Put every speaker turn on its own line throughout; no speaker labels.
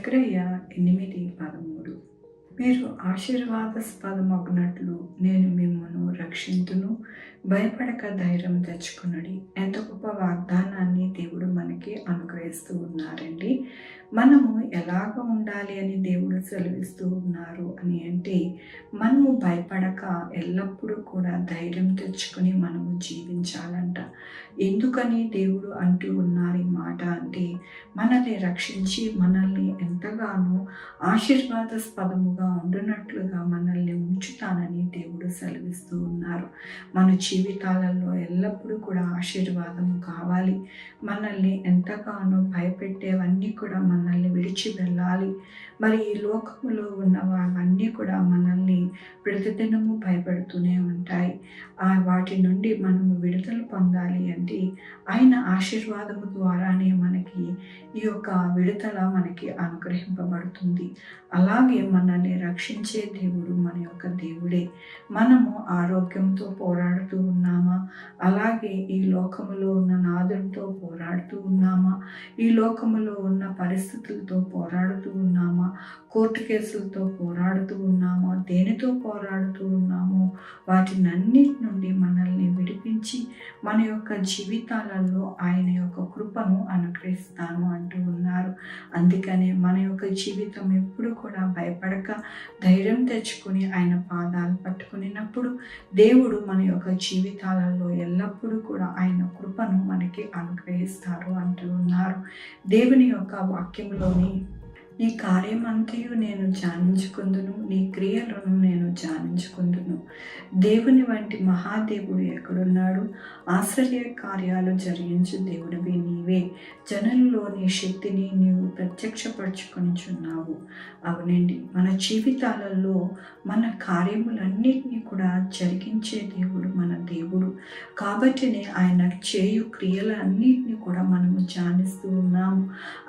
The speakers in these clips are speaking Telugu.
జకరయ్య 8:13 మీరు ఆశీర్వాదాస్పదమగునట్లు నేను మిమ్మును రక్షింతును, భయపడక ధైర్యం తెచ్చుకునుడి. ఎంత గొప్ప వాగ్దానాన్ని దేవుడు మనకి అనుగ్రహిస్తూ ఉన్నారండి. మనము ఎలాగ ఉండాలి అని దేవుడు సెలవిస్తూ ఉన్నారు అని అంటే, మనము భయపడక ఎల్లప్పుడూ కూడా ధైర్యం తెచ్చుకొని మనము జీవించాలంట. ఎందుకని దేవుడు అంటూ ఉన్నారు ఈ మాట అంటే, మనల్ని రక్షించి మనల్ని ఎంతగానో ఆశీర్వాదాస్పదముగా ఉండునట్లుగా మనల్ని ఉంచుతానని దేవుడు సెలవిస్తూ ఉన్నారు. మన జీవితాలలో ఎల్లప్పుడూ కూడా ఆశీర్వాదం కావాలి. మనల్ని ఎంతగానో భయపెట్టేవన్నీ కూడా మనల్ని విడిచి వెళ్ళాలి. మరి ఈ లోకములో ఉన్నవన్నీ కూడా మనల్ని ప్రతిదినము భయపెడుతూనే ఉంటాయి. వాటి నుండి మనము విడుదల పొందాలి అంటే ఆయన ఆశీర్వాదము ద్వారానే మనకి ఈ యొక్క విడుదల మనకి అనుగ్రహింపబడుతుంది. అలాగే మనల్ని రక్షించే దేవుడు మన యొక్క దేవుడే. మనము ఆరోగ్యంతో పోరాడుతూ ఉన్నామా? అలాగే ఈ లోకములో ఉన్న నాదులతో పోరాడుతూ ఉన్నామా? ఈ లోకములో ఉన్న పరిస్థితులతో పోరాడుతూ ఉన్నామా? కోర్టు కేసులతో పోరాడుతూ ఉన్నామా? దేనితో పోరాడుతూ ఉన్నామో వాటినన్నిటి నుండి మనల్ని విడిపించి మన యొక్క జీవితాలలో ఆయన యొక్క కృపను అనుగ్రహిస్తాను అంటూ ఉన్నారు. అందుకనే మన యొక్క జీవితం ఎప్పుడు కూడా భయపడక ధైర్యం తెచ్చుకొని ఆయన పాదాలు పట్టుకునినప్పుడు దేవుడు మన యొక్క జీవితాలలో ఎల్లప్పుడూ కూడా ఆయన కృపను మనకి అనుగ్రహిస్తారు అంటూ ఉన్నారు. దేవుని యొక్క వాక్యంలోని నీ కార్యమంతయు నేను ధ్యానించుకుందును, నీ క్రియలను నేను ధ్యానించుకుందును. దేవుని వంటి మహాదేవుడు ఎక్కడున్నాడు? ఆశ్చర్య కార్యాలు జరిగించు దేవుడివి నీవే. జనులలో నీ శక్తిని నీవు ప్రత్యక్షపరచుకొనిచున్నావు. అవునండి, మన జీవితాలలో మన కార్యములన్నిటినీ కూడా జరిగించే దేవుడు మన దేవుడు. కాబట్టినే ఆయన చేయు క్రియలన్నిటినీ కూడా మనము ధ్యానిస్తూ ఉన్నాము.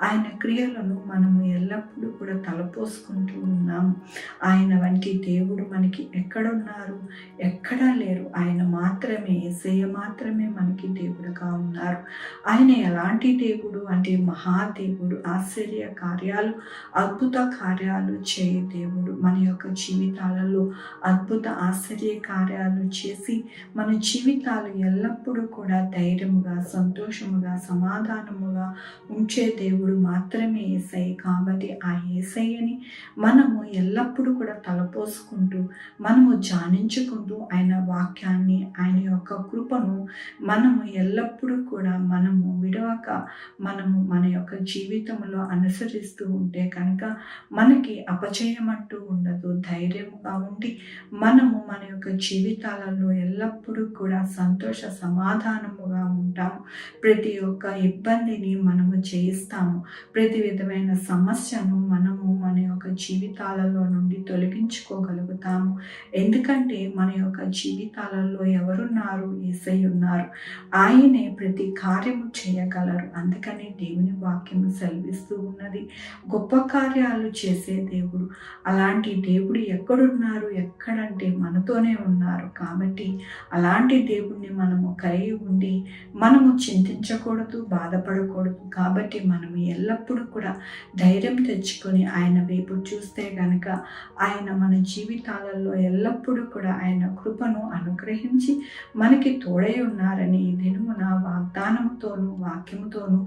ఆయన క్రియలను మనము ఎల్లప్పుడూ కూడా తలపోసుకుంటూ ఉన్నాము. ఆయన వంటి దేవుడు మనకి ఎక్కడున్నారు? ఎక్కడా లేరు. ఆయన మాత్రమే, యేసయ్య మాత్రమే మనకి దేవుడుగా ఉన్నారు. ఆయన ఎలాంటి దేవుడు అంటే మహాదేవుడు. ఆశ్చర్య కార్యాలు, అద్భుత కార్యాలు చేయు దేవుడు. మన యొక్క జీవితాలలో అద్భుత ఆశ్చర్య కార్యాలు చేసి మన జీవితాలు ఎల్లప్పుడూ కూడా ధైర్యముగా, సంతోషముగా, సమాధానముగా ఉంచే దేవుడు మాత్రమే యేసయ్య. కాబట్టి ఆ యేసయ్యని మనము ఎల్లప్పుడూ కూడా తలపోసుకుంటూ మనము ధ్యానించుకుంటూ ఆయన వాక్యాన్ని, ఆయన యొక్క కృపను మనము ఎల్లప్పుడూ కూడా మనము విడవక మనము మన యొక్క జీవితంలో అనుసరిస్తూ ఉంటే కనుక మనకి అపజయం అంటూ ఉండదు. ధైర్యముగా ఉండి మనము మన యొక్క జీవితాలలో ఎల్లప్పుడూ కూడా సంతోష సమాధానముగా ఉంటాము. ప్రతి ఒక్క ఇబ్బందిని మనము జయిస్తాము. ప్రతి విధమైన సమస్యను మనము మన యొక్క జీవితాలలో నుండి తొలగించుకోగలుగుతాము. ఎందుకంటే మన యొక్క జీవితాలలో ఎవరున్నారు? యేసయ్య ఉన్నారు. ఆయనే ప్రతి కార్యము చేయగలరు. అందుకని దేవుని వాక్యము సెలవిస్తూ ఉన్నది, గొప్ప కార్యాలు చేసే దేవుడు. అలాంటి దేవుడు ఎక్కడున్నారు? ఎక్కడంటే మనతోనే ఉన్నారు. కాబట్టి అలాంటి దేవుణ్ణి మనము కలిగి ఉండి మనము చింతించకూడదు, బాధపడకూడదు. కాబట్టి మనము ఎల్లప్పుడూ కూడా ధైర్యం తెచ్చుకొని ఆయన వైపు చూస్తే గనక ఆయన మన జీవితాలలో ఎల్లప్పుడూ కూడా ఆయన కృపను అనుగ్రహించి మనకి తోడై ఉన్నారని ఈ దినమున వాగ్దానముతోనూ వాక్యముతోనూ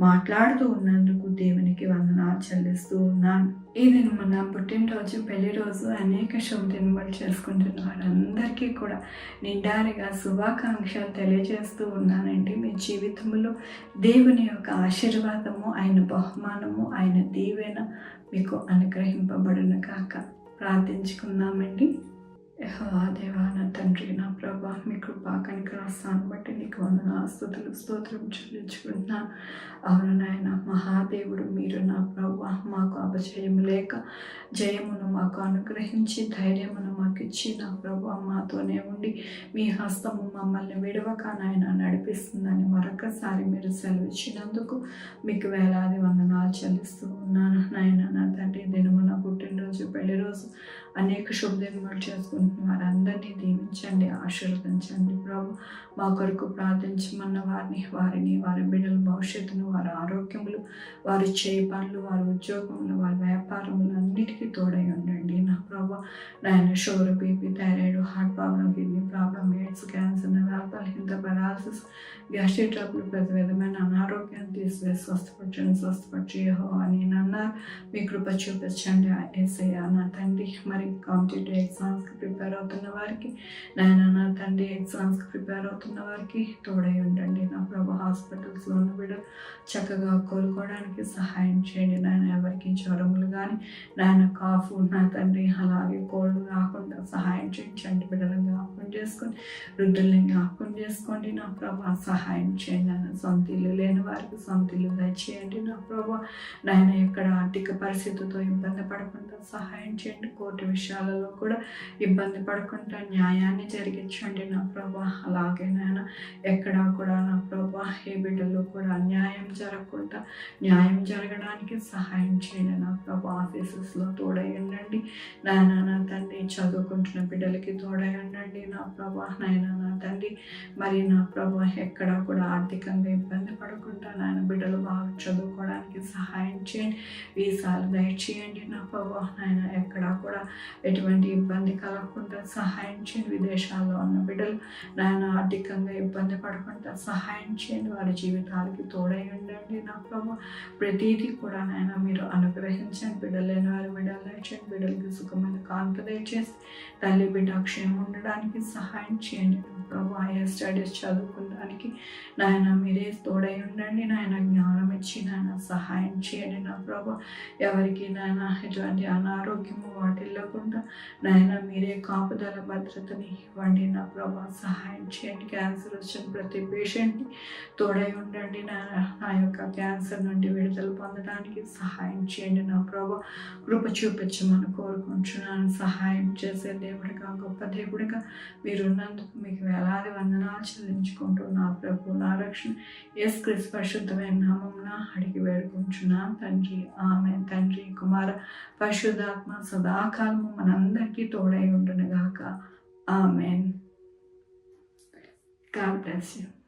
మాట్లాడుతూ ఉన్నందుకు దేవునికి వందనాలు చెల్లిస్తూ ఉన్నాను. ఈ దినమున పుట్టినరోజు, పెళ్లి రోజు, అనేక శుభదినములు చేసుకుంటున్న వారందరికీ కూడా నిండారిగా శుభాకాంక్షలు తెలియజేస్తూ ఉన్నానండి. మీ జీవితంలో దేవుని యొక్క ఆశీర్వాదము, ఆయన బహుమానము, ఆయన దీవెన మీకు అనుగ్రహింపబడును కాక. ప్రార్థించుకుందామండి. యెహోవా దేవా, నా తండ్రి, నా ప్రభా, మీ కృపా కనికరాన్ని బట్టి నీకు వందనాలు, స్తుతులు, స్తోత్రం చెల్లించుకుంటున్నాను. అవును నాయన, మహాదేవుడు మీరు నా ప్రభా. మాకు అపజయం లేక జయమును మాకు అనుగ్రహించి ధైర్యమును మాకు ఇచ్చి నా ప్రభా మాతోనే ఉండి మీ హస్తము మమ్మల్ని విడవక నాయన నడిపిస్తుందని మరొకసారి మీరు సెలవిచ్చినందుకు మీకు వేలాది వందనాలు చెల్లిస్తూ ఉన్నాను. నాయన నా తండ్రి, దినమున పుట్టినరోజు, పెళ్లి రోజు, అనేక శుభదినములు చేసుకుని చేసుకుంటున్న వారందరినీ దీవించండి, ఆశీర్వదించండి ప్రభు. మా కొరకు ప్రార్థించమన్న వారిని వారి బిడ్డల భవిష్యత్తును, వారి ఆరోగ్యములు, వారి చేయి పనులు, వారి ఉద్యోగములు, వారి వ్యాపారములు అన్నిటికీ తోడై ఉండండి నా ప్రభు. నాయన sugar, BP, thyroid, heart problem, kidney problem, AIDS, cancer, నరాలహింత, పెరాలసిస్, గ్యాస్ట్రిక్ ట్రబుల్, ప్రతి విధమైన అనారోగ్యాన్ని తీసివేసి స్వస్థపరిచి యెహోవా నేను అన్నారు. మీ కృప చూపించండి యేసయ్యా నా తండ్రి. మరి కాంపిటేటివ్ ఎగ్జామ్స్కి ప్రిపేర్ అవుతున్న వారికి నాయన నా తండ్రి, ఎగ్జామ్స్కి ప్రిపేర్ అవుతున్న వారికి తోడై ఉండండి నా ప్రభు. హాస్పిటల్స్లో ఉన్న బిడ్డలు చక్కగా కోలుకోవడానికి సహాయం చేయండి నాయన. ఎవరికి జ్వరములు కానీ నాయన కాఫ్ నా తండ్రి అలాగే కోల్డ్ రాకుండా సహాయం చేయించండి. బిడ్డలను జ్ఞాపకం చేసుకొని, వృద్ధుల్ని జ్ఞాపకం చేసుకోండి నా ప్రభు. సహాయం చేయండి నాయన. సొంత ఇల్లు లేని వారికి సొంత ఇల్లు దయచేయండి నా ప్రభు. నాయన ఎక్కడ ఆర్థిక పరిస్థితితో ఇబ్బంది పడకుండా సహాయం చేయండి. కోర్టు విషయాలలో కూడా ఇబ్బంది పడకుండా న్యాయాన్ని జరిగించండి నా ప్రభు. అలాగే నాయన ఎక్కడా కూడా నా ప్రభు ఏ బిడ్డల్లో కూడా అన్యాయం జరగకుండా న్యాయం జరగడానికి సహాయం చేయండి నా ప్రభు. ఆఫీసెస్లో తోడై ఉండండి నాయన నా తండ్రి. చదువుకుంటున్న బిడ్డలకి తోడై ఉండండి నా ప్రభు. నాయన నా తండ్రి మరి నా ప్రభు ఎక్కడా కూడా ఆర్థికంగా ఇబ్బంది పడకుండా నాయన బిడ్డలు బాగా చదువుకోవడానికి సహాయం చేయండి. వీసాలు దయచేయండి నా ప్రభు. నాయన ఎక్కడా కూడా ఎటువంటి ఇబ్బంది కలగకుండా సహాయం చేయండి. విదేశాల్లో ఉన్న బిడ్డలు నాయన ఆర్థికంగా ఇబ్బంది పడకుండా సహాయం చేయండి. వారి జీవితాలకి తోడై ఉండండి నా ప్రభు. ప్రతిదీ కూడా నాయన మీరు అనుగ్రహించండి. బిడ్డలైన వారి బిడ్డలు దయచేయండి. బిడ్డలకి సుఖమైన కాన్పు దయచేసి తల్లి బిడ్డ క్షేమం ఉండడానికి సహాయం చేయండి నా ప్రభు. హైయర్ స్టడీస్ చదువుకోవడానికి నాయన మీరే తోడై ఉండండి నాయన. జ్ఞానం ఇచ్చి నాయన సహాయం చేయండి నా ప్రభు. ఎవరికి నాయన ఎటువంటి అనారోగ్యము వాటిల్లకుండా నాయన మీరే కాపుదల భద్రతని ఇవ్వండి నా ప్రభు. సహాయం చేయండి. క్యాన్సర్ వచ్చిన ప్రతి పేషెంట్ని తోడై ఉండండి నాయన. నా యొక్క క్యాన్సర్ నుండి విడుదల పొందడానికి సహాయం చేయండి నా ప్రభు. కృప చూపించమని కోరుకుంటున్నాను. సహాయం చేసే దేవుడిగా, గొప్ప దేవుడిగా మీరున్నందుకు మీకు వేలాది వందనాలు చెల్లించుకుంటూ నా ప్రభు, నా రక్షణ యేసుక్రీస్తు పరిశుద్ధమైన నామమున అడిగి వేడుకుంటున్నాను తండ్రి. ఆమేన్. తండ్రి, కుమార, పరిశుద్ధాత్మ సదాకాలము మనందరికీ తోడై ఉండునుగాక. ఆమేన్. God bless you.